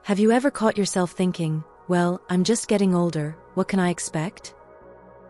Have you ever caught yourself thinking, well, I'm just getting older, what can I expect?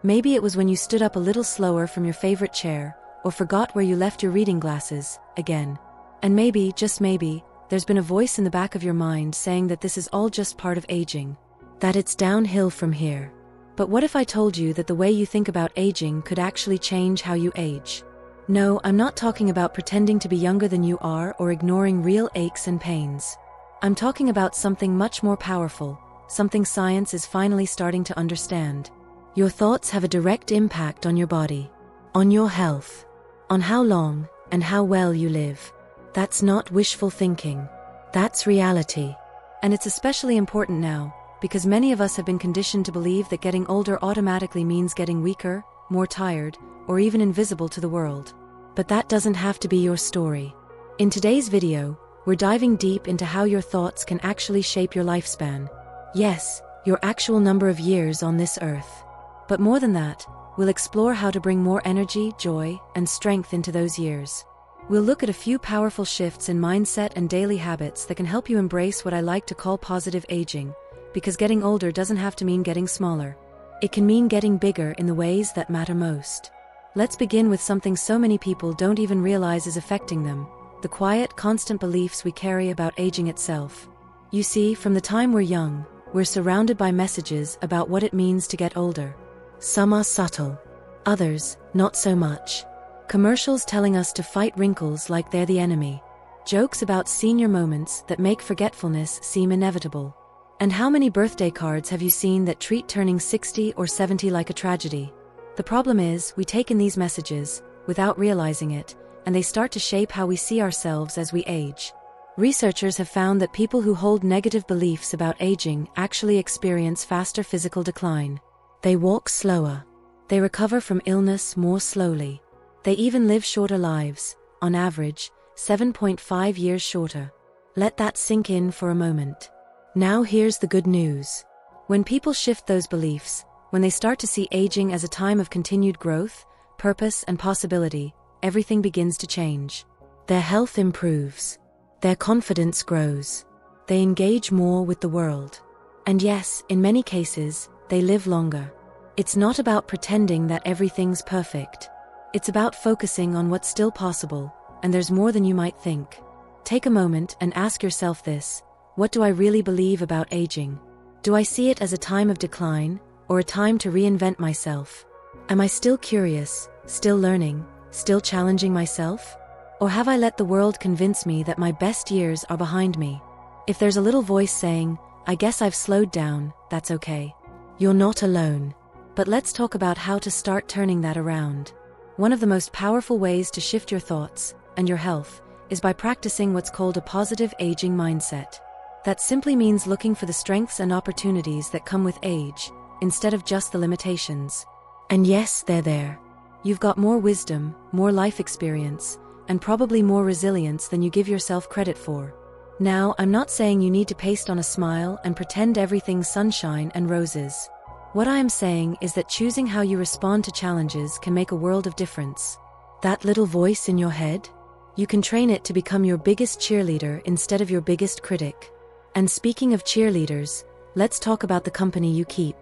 Maybe it was when you stood up a little slower from your favorite chair, or forgot where you left your reading glasses, again. And maybe, just maybe, there's been a voice in the back of your mind saying that this is all just part of aging, that it's downhill from here. But what if I told you that the way you think about aging could actually change how you age? No, I'm not talking about pretending to be younger than you are or ignoring real aches and pains. I'm talking about something much more powerful, something science is finally starting to understand. Your thoughts have a direct impact on your body, on your health, on how long and how well you live. That's not wishful thinking. That's reality. And it's especially important now, because many of us have been conditioned to believe that getting older automatically means getting weaker, more tired, or even invisible to the world. But that doesn't have to be your story. In today's video, we're diving deep into how your thoughts can actually shape your lifespan. Yes, your actual number of years on this earth. But more than that, we'll explore how to bring more energy, joy, and strength into those years. We'll look at a few powerful shifts in mindset and daily habits that can help you embrace what I like to call positive aging, because getting older doesn't have to mean getting smaller. It can mean getting bigger in the ways that matter most. Let's begin with something so many people don't even realize is affecting them: the quiet, constant beliefs we carry about aging itself. You see, from the time we're young, we're surrounded by messages about what it means to get older. Some are subtle, others, not so much. Commercials telling us to fight wrinkles like they're the enemy. Jokes about senior moments that make forgetfulness seem inevitable. And how many birthday cards have you seen that treat turning 60 or 70 like a tragedy? The problem is, we take in these messages, without realizing it, and they start to shape how we see ourselves as we age. Researchers have found that people who hold negative beliefs about aging actually experience faster physical decline. They walk slower. They recover from illness more slowly. They even live shorter lives, on average, 7.5 years shorter. Let that sink in for a moment. Now here's the good news. When people shift those beliefs, when they start to see aging as a time of continued growth, purpose, and possibility, everything begins to change. Their health improves. Their confidence grows. They engage more with the world. And yes, in many cases, they live longer. It's not about pretending that everything's perfect. It's about focusing on what's still possible, and there's more than you might think. Take a moment and ask yourself this: what do I really believe about aging? Do I see it as a time of decline, or a time to reinvent myself? Am I still curious, still learning, still challenging myself? Or have I let the world convince me that my best years are behind me? If there's a little voice saying, I guess I've slowed down, that's okay. You're not alone. But let's talk about how to start turning that around. One of the most powerful ways to shift your thoughts, and your health, is by practicing what's called a positive aging mindset. That simply means looking for the strengths and opportunities that come with age, instead of just the limitations. And yes, they're there. You've got more wisdom, more life experience, and probably more resilience than you give yourself credit for. Now, I'm not saying you need to paste on a smile and pretend everything's sunshine and roses. What I am saying is that choosing how you respond to challenges can make a world of difference. That little voice in your head? You can train it to become your biggest cheerleader instead of your biggest critic. And speaking of cheerleaders, let's talk about the company you keep.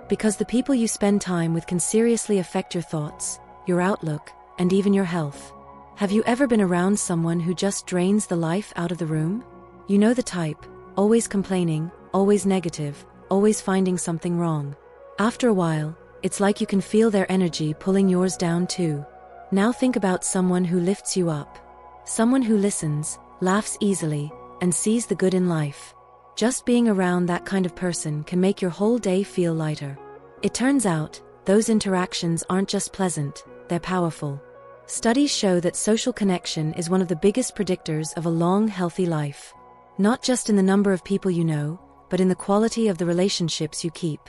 Because the people you spend time with can seriously affect your thoughts, your outlook, and even your health. Have you ever been around someone who just drains the life out of the room? You know the type, always complaining, always negative, always finding something wrong. After a while, it's like you can feel their energy pulling yours down too. Now think about someone who lifts you up. Someone who listens, laughs easily, and sees the good in life. Just being around that kind of person can make your whole day feel lighter. It turns out, those interactions aren't just pleasant, they're powerful. Studies show that social connection is one of the biggest predictors of a long, healthy life. Not just in the number of people you know, but in the quality of the relationships you keep.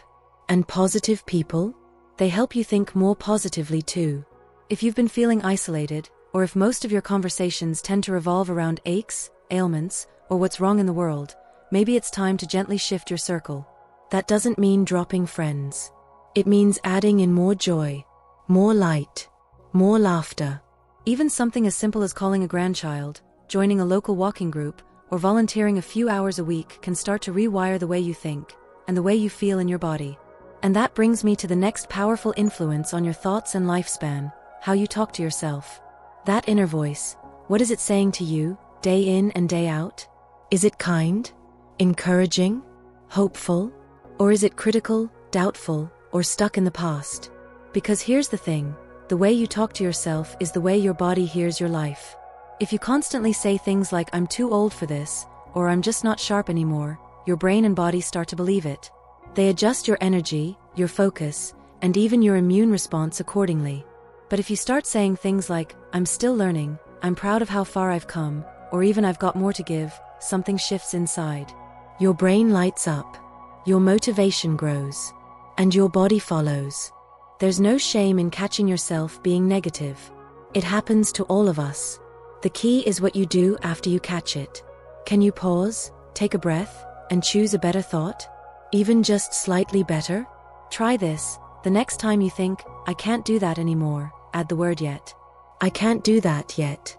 And positive people? They help you think more positively too. If you've been feeling isolated, or if most of your conversations tend to revolve around aches, ailments, or what's wrong in the world, maybe it's time to gently shift your circle. That doesn't mean dropping friends. It means adding in more joy, more light, more laughter. Even something as simple as calling a grandchild, joining a local walking group, or volunteering a few hours a week can start to rewire the way you think and the way you feel in your body. And that brings me to the next powerful influence on your thoughts and lifespan: how you talk to yourself. That inner voice, what is it saying to you, day in and day out? Is it kind, encouraging, hopeful? Or is it critical, doubtful, or stuck in the past? Because here's the thing, the way you talk to yourself is the way your body hears your life. If you constantly say things like "I'm too old for this," or "I'm just not sharp anymore," your brain and body start to believe it. They adjust your energy, your focus, and even your immune response accordingly. But if you start saying things like, "I'm still learning," "I'm proud of how far I've come," or even "I've got more to give," something shifts inside. Your brain lights up, your motivation grows, and your body follows. There's no shame in catching yourself being negative. It happens to all of us. The key is what you do after you catch it. Can you pause, take a breath, and choose a better thought? Even just slightly better? Try this. The next time you think, "I can't do that anymore," add the word "yet." I can't do that yet.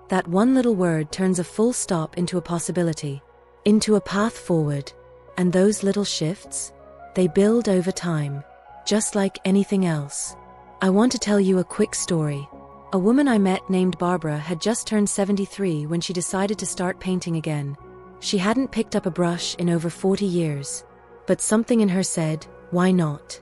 That one little word turns a full stop into a possibility, into a path forward. And those little shifts? They build over time, just like anything else. I want to tell you a quick story. A woman I met named Barbara had just turned 73 when she decided to start painting again. She hadn't picked up a brush in over 40 years. But something in her said, why not?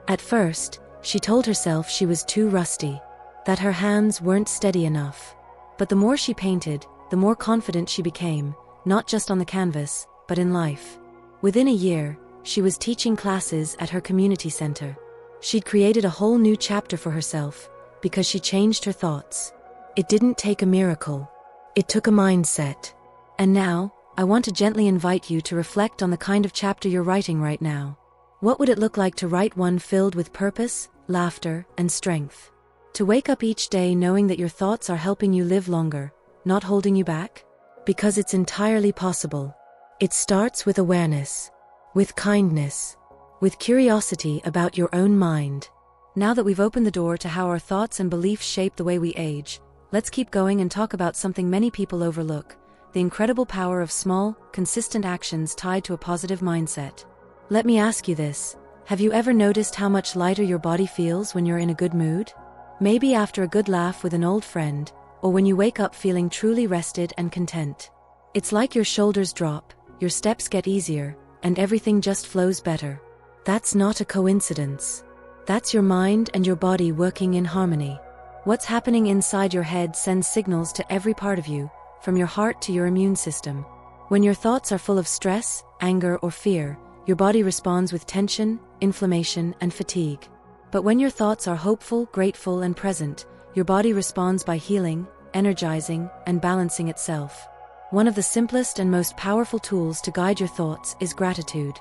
At first, she told herself she was too rusty, that her hands weren't steady enough. But the more she painted, the more confident she became, not just on the canvas, but in life. Within a year, she was teaching classes at her community center. She'd created a whole new chapter for herself, because she changed her thoughts. It didn't take a miracle. It took a mindset. And now, I want to gently invite you to reflect on the kind of chapter you're writing right now. What would it look like to write one filled with purpose, laughter, and strength? To wake up each day knowing that your thoughts are helping you live longer, not holding you back? Because it's entirely possible. It starts with awareness, with kindness, with curiosity about your own mind. Now that we've opened the door to how our thoughts and beliefs shape the way we age, let's keep going and talk about something many people overlook: the incredible power of small, consistent actions tied to a positive mindset. Let me ask you this: have you ever noticed how much lighter your body feels when you're in a good mood? Maybe after a good laugh with an old friend, or when you wake up feeling truly rested and content. It's like your shoulders drop, your steps get easier, and everything just flows better. That's not a coincidence. That's your mind and your body working in harmony. What's happening inside your head sends signals to every part of you, from your heart to your immune system. When your thoughts are full of stress, anger, or fear, your body responds with tension, inflammation, and fatigue. But when your thoughts are hopeful, grateful, and present, your body responds by healing, energizing, and balancing itself. One of the simplest and most powerful tools to guide your thoughts is gratitude.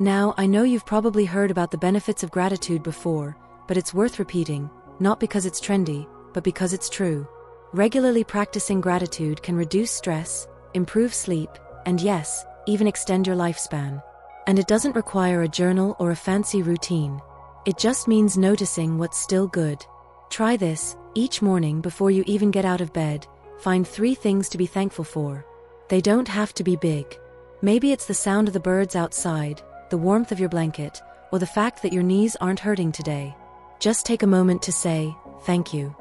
Now, I know you've probably heard about the benefits of gratitude before, but it's worth repeating, not because it's trendy, but because it's true. Regularly practicing gratitude can reduce stress, improve sleep, and yes, even extend your lifespan. And it doesn't require a journal or a fancy routine. It just means noticing what's still good. Try this: each morning before you even get out of bed, find 3 things to be thankful for. They don't have to be big. Maybe it's the sound of the birds outside, the warmth of your blanket, or the fact that your knees aren't hurting today. Just take a moment to say, thank you.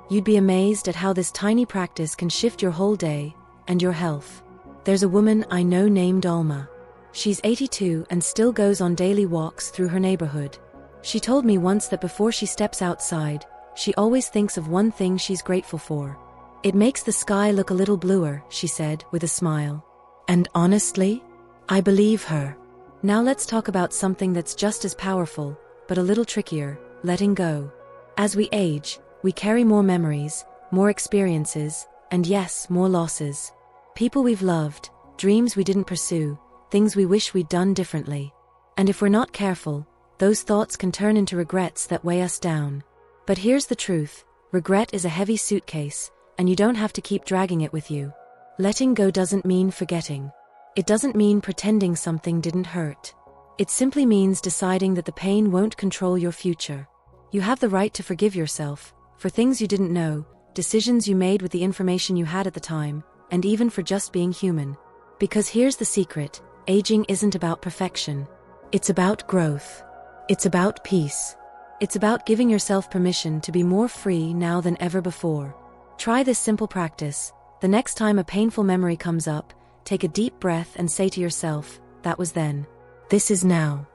You'd be amazed at how this tiny practice can shift your whole day, and your health. There's a woman I know named Alma. She's 82 and still goes on daily walks through her neighborhood. She told me once that before she steps outside, she always thinks of one thing she's grateful for. It makes the sky look a little bluer, she said, with a smile. And honestly, I believe her. Now let's talk about something that's just as powerful, but a little trickier: letting go. As we age, we carry more memories, more experiences, and yes, more losses. People we've loved, dreams we didn't pursue, things we wish we'd done differently. And if we're not careful, those thoughts can turn into regrets that weigh us down. But here's the truth: regret is a heavy suitcase, and you don't have to keep dragging it with you. Letting go doesn't mean forgetting. It doesn't mean pretending something didn't hurt. It simply means deciding that the pain won't control your future. You have the right to forgive yourself for things you didn't know, decisions you made with the information you had at the time, and even for just being human. Because here's the secret: aging isn't about perfection. It's about growth. It's about peace. It's about giving yourself permission to be more free now than ever before. Try this simple practice. The next time a painful memory comes up, take a deep breath and say to yourself, "That was then. This is now."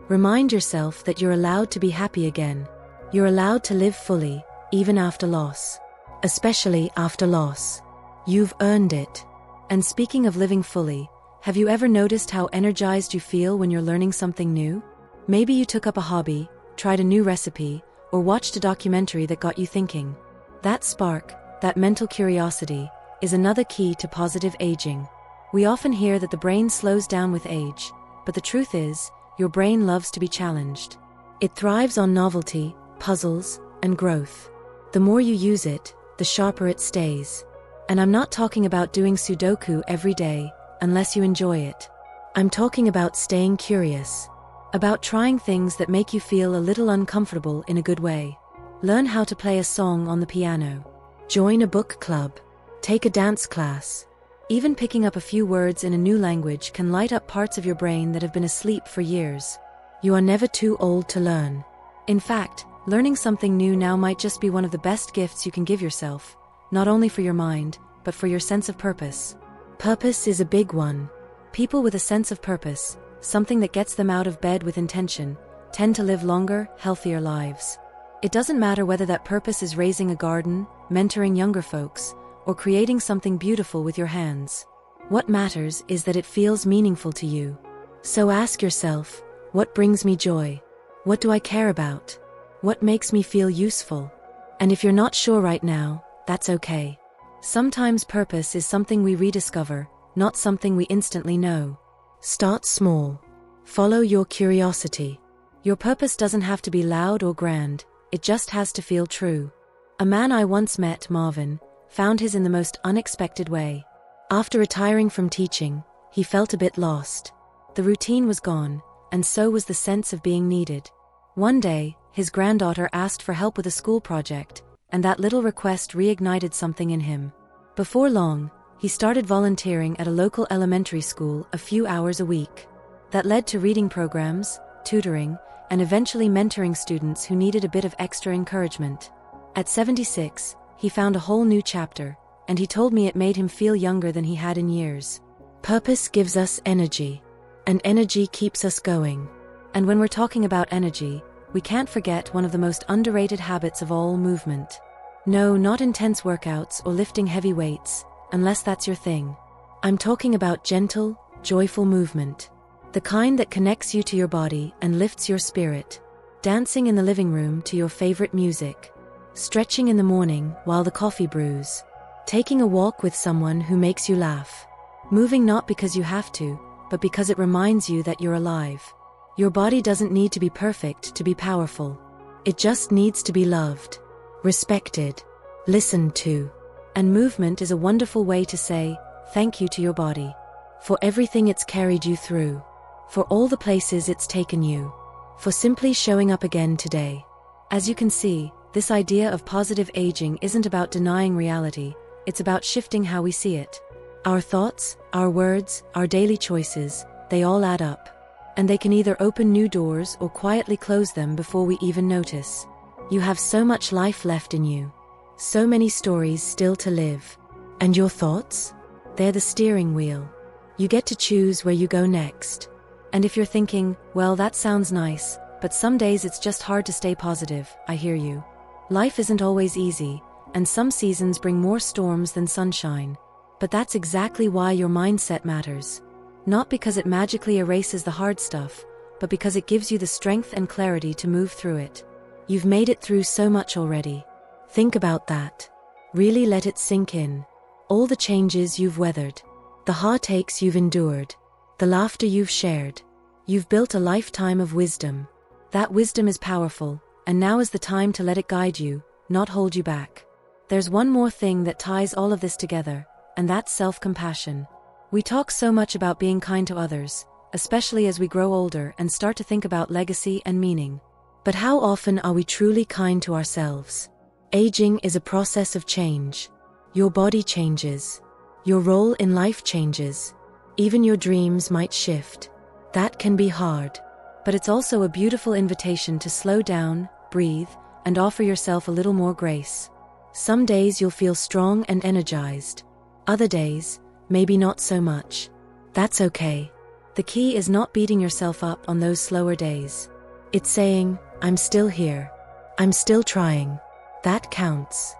Remind yourself that you're allowed to be happy again. You're allowed to live fully, even after loss. Especially after loss. You've earned it. And speaking of living fully, have you ever noticed how energized you feel when you're learning something new? Maybe you took up a hobby, tried a new recipe, or watched a documentary that got you thinking. That spark, that mental curiosity, is another key to positive aging. We often hear that the brain slows down with age, but the truth is, your brain loves to be challenged. It thrives on novelty, puzzles, and growth. The more you use it, the sharper it stays. And I'm not talking about doing Sudoku every day, unless you enjoy it. I'm talking about staying curious. About trying things that make you feel a little uncomfortable in a good way. Learn how to play a song on the piano. Join a book club. Take a dance class. Even picking up a few words in a new language can light up parts of your brain that have been asleep for years. You are never too old to learn. In fact, learning something new now might just be one of the best gifts you can give yourself, not only for your mind, but for your sense of purpose. Purpose is a big one. People with a sense of purpose, something that gets them out of bed with intention, tend to live longer, healthier lives. It doesn't matter whether that purpose is raising a garden, mentoring younger folks, or creating something beautiful with your hands. What matters is that it feels meaningful to you. So ask yourself, what brings me joy? What do I care about? What makes me feel useful? And if you're not sure right now, that's okay. Sometimes purpose is something we rediscover, not something we instantly know. Start small. Follow your curiosity. Your purpose doesn't have to be loud or grand, it just has to feel true. A man I once met, Marvin, found his in the most unexpected way. After retiring from teaching, he felt a bit lost. The routine was gone, and so was the sense of being needed. One day, his granddaughter asked for help with a school project, and that little request reignited something in him. Before long, he started volunteering at a local elementary school a few hours a week. That led to reading programs, tutoring, and eventually mentoring students who needed a bit of extra encouragement. At 76, he found a whole new chapter, and he told me it made him feel younger than he had in years. Purpose gives us energy, and energy keeps us going. And when we're talking about energy, we can't forget one of the most underrated habits of all: movement. No, not intense workouts or lifting heavy weights, unless that's your thing. I'm talking about gentle, joyful movement. The kind that connects you to your body and lifts your spirit. Dancing in the living room to your favorite music. Stretching in the morning while the coffee brews. Taking a walk with someone who makes you laugh. Moving not because you have to, but because it reminds you that you're alive. Your body doesn't need to be perfect to be powerful. It just needs to be loved, respected, listened to. And movement is a wonderful way to say thank you to your body. For everything it's carried you through. For all the places it's taken you. For simply showing up again today. As you can see, this idea of positive aging isn't about denying reality, it's about shifting how we see it. Our thoughts, our words, our daily choices, they all add up. And they can either open new doors or quietly close them before we even notice. You have so much life left in you. So many stories still to live. And your thoughts? They're the steering wheel. You get to choose where you go next. And if you're thinking, well, that sounds nice, but some days it's just hard to stay positive, I hear you. Life isn't always easy, and some seasons bring more storms than sunshine. But that's exactly why your mindset matters. Not because it magically erases the hard stuff, but because it gives you the strength and clarity to move through it. You've made it through so much already. Think about that. Really let it sink in. All the changes you've weathered. The heartaches you've endured. The laughter you've shared. You've built a lifetime of wisdom. That wisdom is powerful, and now is the time to let it guide you, not hold you back. There's one more thing that ties all of this together, and that's self-compassion. We talk so much about being kind to others, especially as we grow older and start to think about legacy and meaning. But how often are we truly kind to ourselves? Aging is a process of change. Your body changes. Your role in life changes. Even your dreams might shift. That can be hard. But it's also a beautiful invitation to slow down, breathe, and offer yourself a little more grace. Some days you'll feel strong and energized. Other days, maybe not so much. That's okay. The key is not beating yourself up on those slower days. It's saying, I'm still here. I'm still trying. That counts.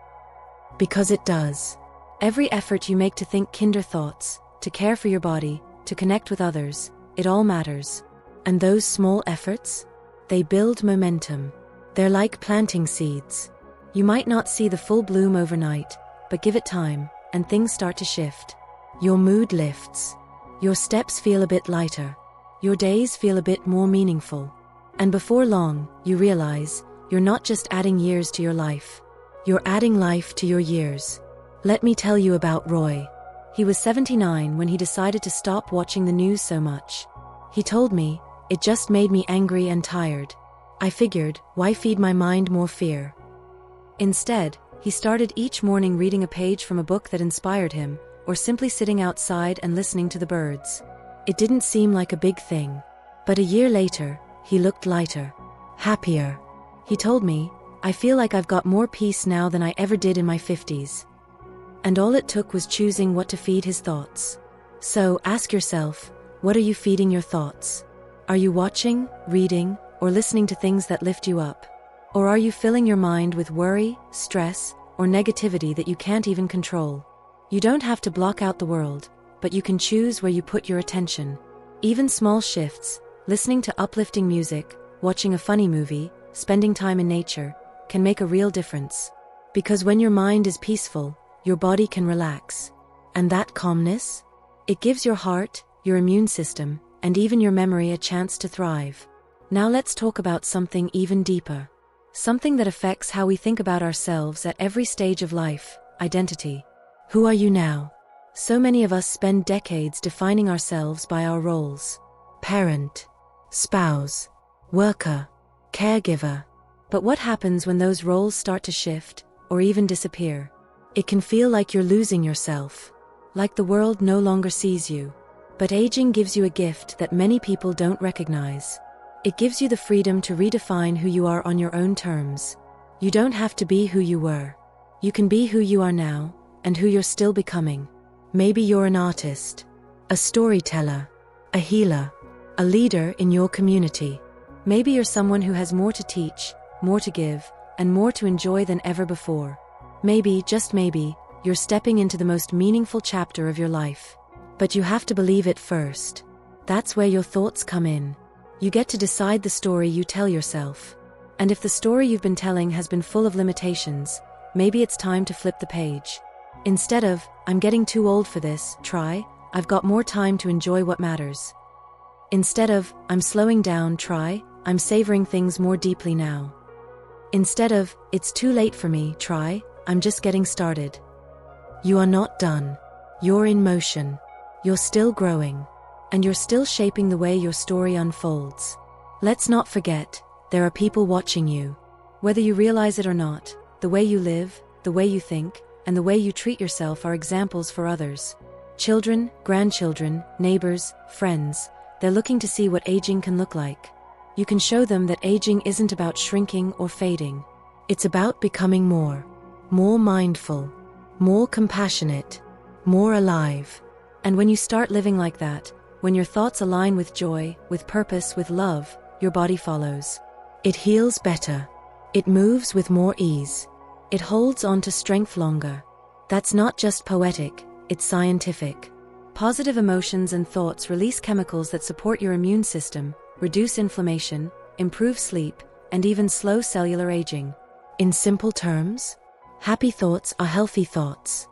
Because it does. Every effort you make to think kinder thoughts, to care for your body, to connect with others, it all matters. And those small efforts? They build momentum. They're like planting seeds. You might not see the full bloom overnight, but give it time, and things start to shift. Your mood lifts. Your steps feel a bit lighter. Your days feel a bit more meaningful. And before long, you realize, you're not just adding years to your life. You're adding life to your years. Let me tell you about Roy. He was 79 when he decided to stop watching the news so much. He told me, it just made me angry and tired. I figured, why feed my mind more fear? Instead, he started each morning reading a page from a book that inspired him, or simply sitting outside and listening to the birds. It didn't seem like a big thing. But a year later, he looked lighter, happier. He told me, I feel like I've got more peace now than I ever did in my 50s. And all it took was choosing what to feed his thoughts. So, ask yourself, what are you feeding your thoughts? Are you watching, reading, or listening to things that lift you up? Or are you filling your mind with worry, stress, or negativity that you can't even control? You don't have to block out the world, but you can choose where you put your attention. Even small shifts, listening to uplifting music, watching a funny movie, spending time in nature, can make a real difference. Because when your mind is peaceful, your body can relax. And that calmness? It gives your heart, your immune system, and even your memory a chance to thrive. Now let's talk about something even deeper. Something that affects how we think about ourselves at every stage of life: identity. Who are you now? So many of us spend decades defining ourselves by our roles: parent, spouse, worker, caregiver. But what happens when those roles start to shift, or even disappear? It can feel like you're losing yourself, like the world no longer sees you. But aging gives you a gift that many people don't recognize. It gives you the freedom to redefine who you are on your own terms. You don't have to be who you were. You can be who you are now, and who you're still becoming. Maybe you're an artist, a storyteller, a healer, a leader in your community. Maybe you're someone who has more to teach, more to give, and more to enjoy than ever before. Maybe, just maybe, you're stepping into the most meaningful chapter of your life. But you have to believe it first. That's where your thoughts come in. You get to decide the story you tell yourself. And if the story you've been telling has been full of limitations, maybe it's time to flip the page. Instead of, I'm getting too old for this, try, I've got more time to enjoy what matters. Instead of, I'm slowing down, try, I'm savoring things more deeply now. Instead of, it's too late for me, try, I'm just getting started. You are not done. You're in motion. You're still growing. And you're still shaping the way your story unfolds. Let's not forget, there are people watching you. Whether you realize it or not, the way you live, the way you think, and the way you treat yourself are examples for others. Children, grandchildren, neighbors, friends, they're looking to see what aging can look like. You can show them that aging isn't about shrinking or fading. It's about becoming more mindful, more compassionate, more alive. And when you start living like that, when your thoughts align with joy, with purpose, with love, your body follows. It heals better. It moves with more ease. It holds on to strength longer. That's not just poetic, it's scientific. Positive emotions and thoughts release chemicals that support your immune system, reduce inflammation, improve sleep, and even slow cellular aging. In simple terms, happy thoughts are healthy thoughts.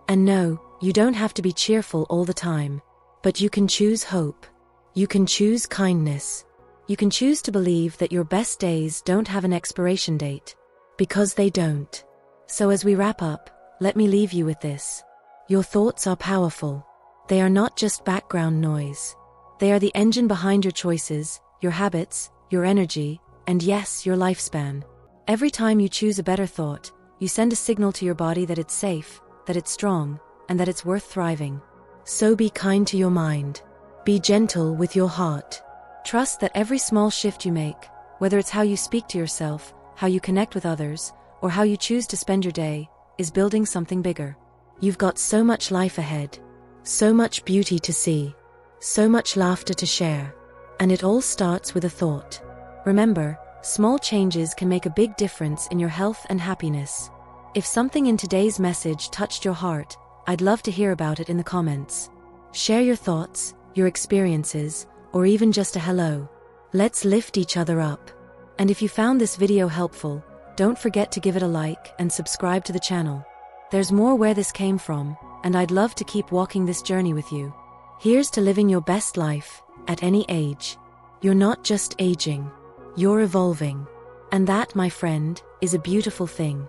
And no, you don't have to be cheerful all the time. But you can choose hope. You can choose kindness. You can choose to believe that your best days don't have an expiration date. Because they don't. So as we wrap up, let me leave you with this. Your thoughts are powerful. They are not just background noise. They are the engine behind your choices, your habits, your energy, and yes, your lifespan. Every time you choose a better thought, you send a signal to your body that it's safe, that it's strong, and that it's worth thriving. So be kind to your mind. Be gentle with your heart. Trust that every small shift you make, whether it's how you speak to yourself, how you connect with others, or how you choose to spend your day, is building something bigger. You've got so much life ahead, so much beauty to see, so much laughter to share. And it all starts with a thought. Remember, small changes can make a big difference in your health and happiness. If something in today's message touched your heart, I'd love to hear about it in the comments. Share your thoughts, your experiences, or even just a hello. Let's lift each other up. And if you found this video helpful, don't forget to give it a like and subscribe to the channel. There's more where this came from, and I'd love to keep walking this journey with you. Here's to living your best life, at any age. You're not just aging, you're evolving. And that, my friend, is a beautiful thing.